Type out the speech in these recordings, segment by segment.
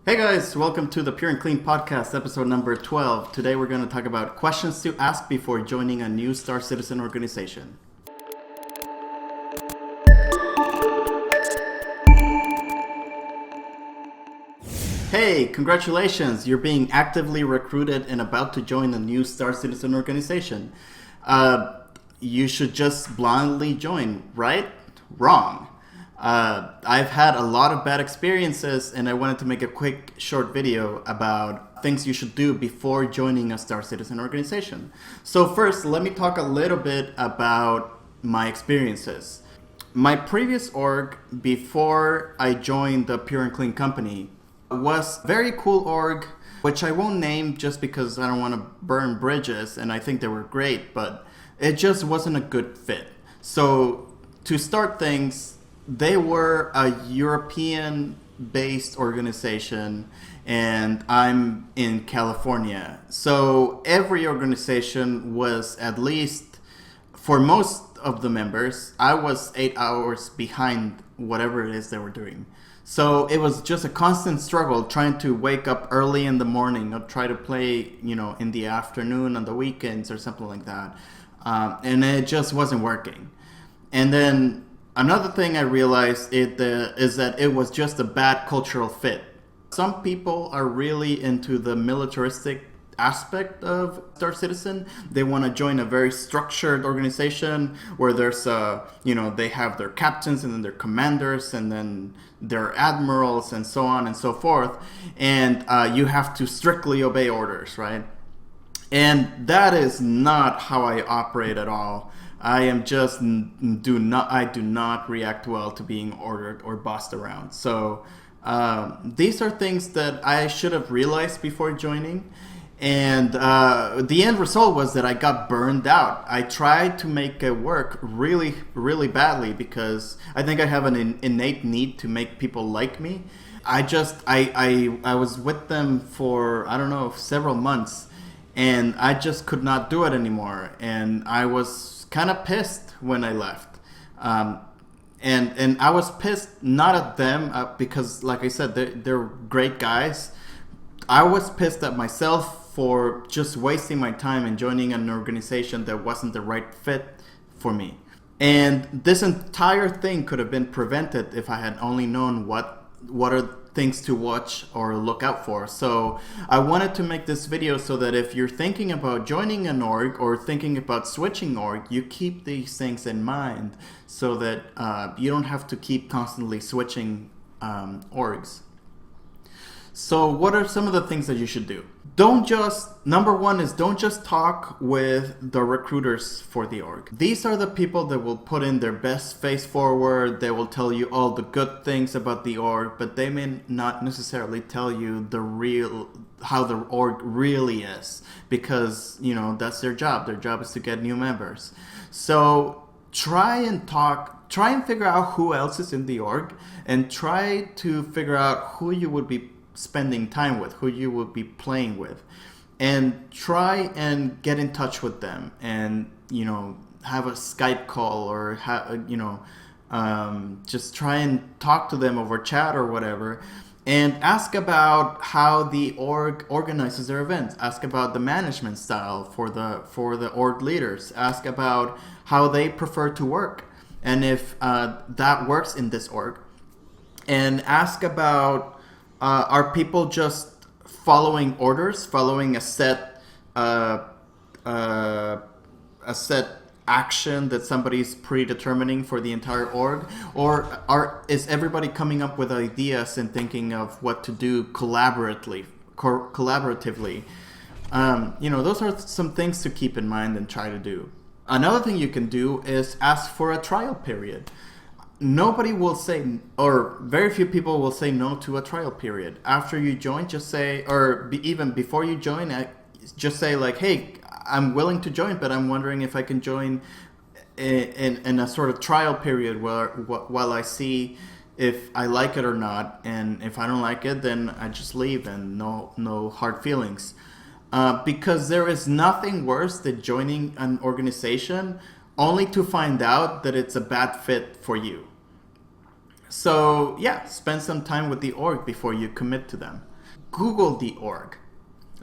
Hey guys, welcome to the Pur'N'Kleen Podcast, episode number 12. Today we're going to talk about questions to ask before joining a new Star Citizen organization. Hey, congratulations! You're being actively recruited and about to join a new Star Citizen organization. You should just blindly join, right? Wrong. I've had a lot of bad experiences, and I wanted to make a quick short video about things you should do before joining a Star Citizen organization. So first, let me talk a little bit about my experiences. My previous org, before I joined the Pur'N'Kleen company, was a very cool org, which I won't name just because I don't want to burn bridges, and I think they were great, but it just wasn't a good fit. So to start things, they were a European-based organization, and I'm in California. So every organization was, at least for most of the members, I was 8 hours behind whatever it is they were doing. So it was just a constant struggle trying to wake up early in the morning or try to play, in the afternoon on the weekends or something like that. And it just wasn't working. And then another thing I realized is that it was just a bad cultural fit. Some people are really into the militaristic aspect of Star Citizen. They want to join a very structured organization where there's they have their captains and then their commanders and then their admirals and so on and so forth. And you have to strictly obey orders, right? And that is not how I operate at all. I do not react well to being ordered or bossed around. So these are things that I should have realized before joining. And the end result was that I got burned out. I tried to make it work really, really badly because I think I have an innate need to make people like me. I was with them for, several months, and I just could not do it anymore. And I was kind of pissed when I left. And I was pissed not at them because, like I said, they're great guys. I was pissed at myself for just wasting my time and joining an organization that wasn't the right fit for me. And this entire thing could have been prevented if I had only known what are things to watch or look out for. So I wanted to make this video so that if you're thinking about joining an org or thinking about switching org, you keep these things in mind so that you don't have to keep constantly switching orgs. So what are some of the things that you should do? Number one is don't just talk with the recruiters for the org. These are the people that will put in their best face forward. They will tell you all the good things about the org, but they may not necessarily tell you how the org really is, because, that's their job. Their job is to get new members. So try and figure out who else is in the org, and try to figure out who you would be spending time with, who you would be playing with, and try and get in touch with them and have a Skype call or just try and talk to them over chat or whatever, and ask about how the org organizes their events. Ask about the management style for the org leaders. Ask about how they prefer to work and if that works in this org, and ask about are people just following orders, following a set action that somebody's predetermining for the entire org, or is everybody coming up with ideas and thinking of what to do collaboratively? Those are some things to keep in mind and try to do. Another thing you can do is ask for a trial period. Nobody will say, or very few people will say no to a trial period. After you join, just say, even before you join, just say like, hey, I'm willing to join, but I'm wondering if I can join in a sort of trial period while I see if I like it or not. And if I don't like it, then I just leave and no hard feelings. Because there is nothing worse than joining an organization only to find out that it's a bad fit for you. So yeah, spend some time with the org before you commit to them. Google the org.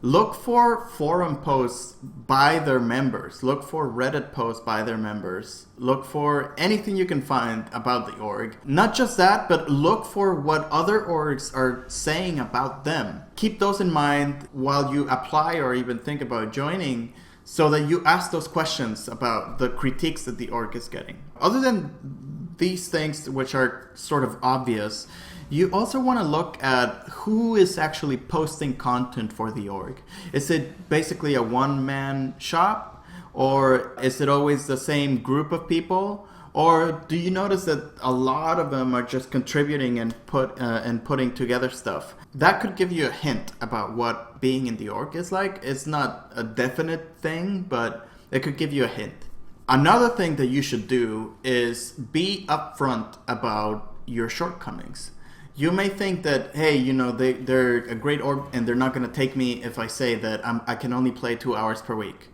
Look for forum posts by their members. Look for Reddit posts by their members. Look for anything you can find about the org. Not just that, but look for what other orgs are saying about them. Keep those in mind while you apply or even think about joining, so that you ask those questions about the critiques that the org is getting. Other than these things, which are sort of obvious, you also want to look at who is actually posting content for the org. Is it basically a one-man shop? Or is it always the same group of people? Or do you notice that a lot of them are just contributing and putting together stuff? That could give you a hint about what being in the org is like. It's not a definite thing, but it could give you a hint. Another thing that you should do is be upfront about your shortcomings. You may think that, hey, they're a great org and they're not going to take me if I say that I can only play 2 hours per week.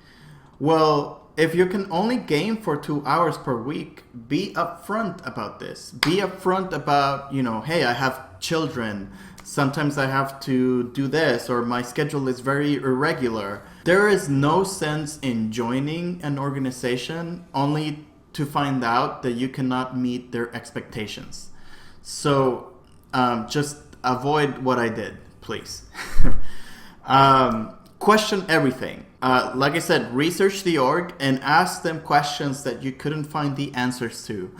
Well, if you can only game for 2 hours per week, be upfront about this. Be upfront about, hey, I have children. Sometimes I have to do this, or my schedule is very irregular. There is no sense in joining an organization only to find out that you cannot meet their expectations. So just avoid what I did, please. Question everything. Like I said, research the org and ask them questions that you couldn't find the answers to.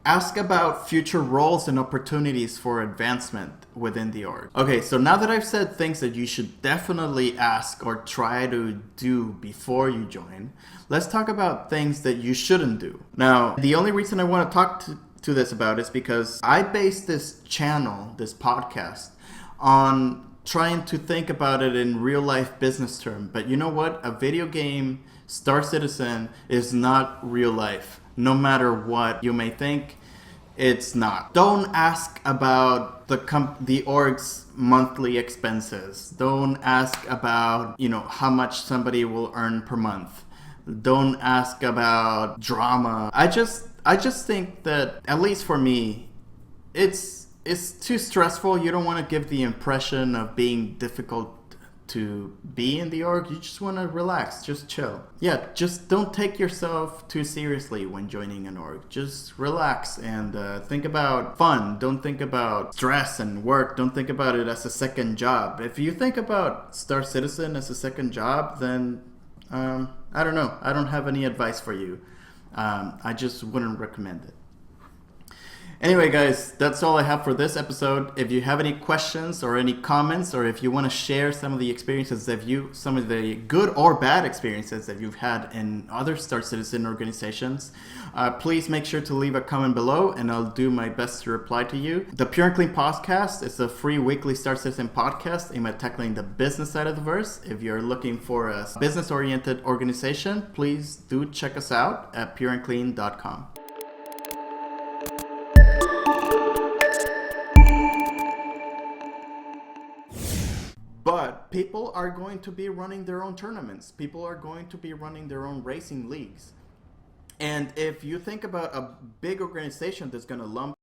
Ask about future roles and opportunities for advancement within the org. Okay, so now that I've said things that you should definitely ask or try to do before you join, let's talk about things that you shouldn't do. Now, the only reason I want to talk to this about is because I base this channel, this podcast, on trying to think about it in real life business terms. But you know what? A video game, Star Citizen, is not real life. No matter what you may think, it's not. Don't ask about the org's monthly expenses. Don't ask about, how much somebody will earn per month. Don't ask about drama. I just think that, at least for me, it's too stressful. You don't want to give the impression of being difficult to be in the org. You just want to relax, just chill. Yeah, just don't take yourself too seriously when joining an org. Just relax and think about fun. Don't think about stress and work. Don't think about it as a second job. If you think about Star Citizen as a second job, then I don't know. I don't have any advice for you. I just wouldn't recommend it. Anyway, guys, that's all I have for this episode. If you have any questions or any comments, or if you want to share some of the experiences some of the good or bad experiences that you've had in other Star Citizen organizations, please make sure to leave a comment below and I'll do my best to reply to you. The Pur'N'Kleen Podcast is a free weekly Star Citizen podcast aimed at tackling the business side of the verse. If you're looking for a business-oriented organization, please do check us out at pur'n'kleen.com. But people are going to be running their own tournaments. People are going to be running their own racing leagues. And if you think about a big organization that's going to lump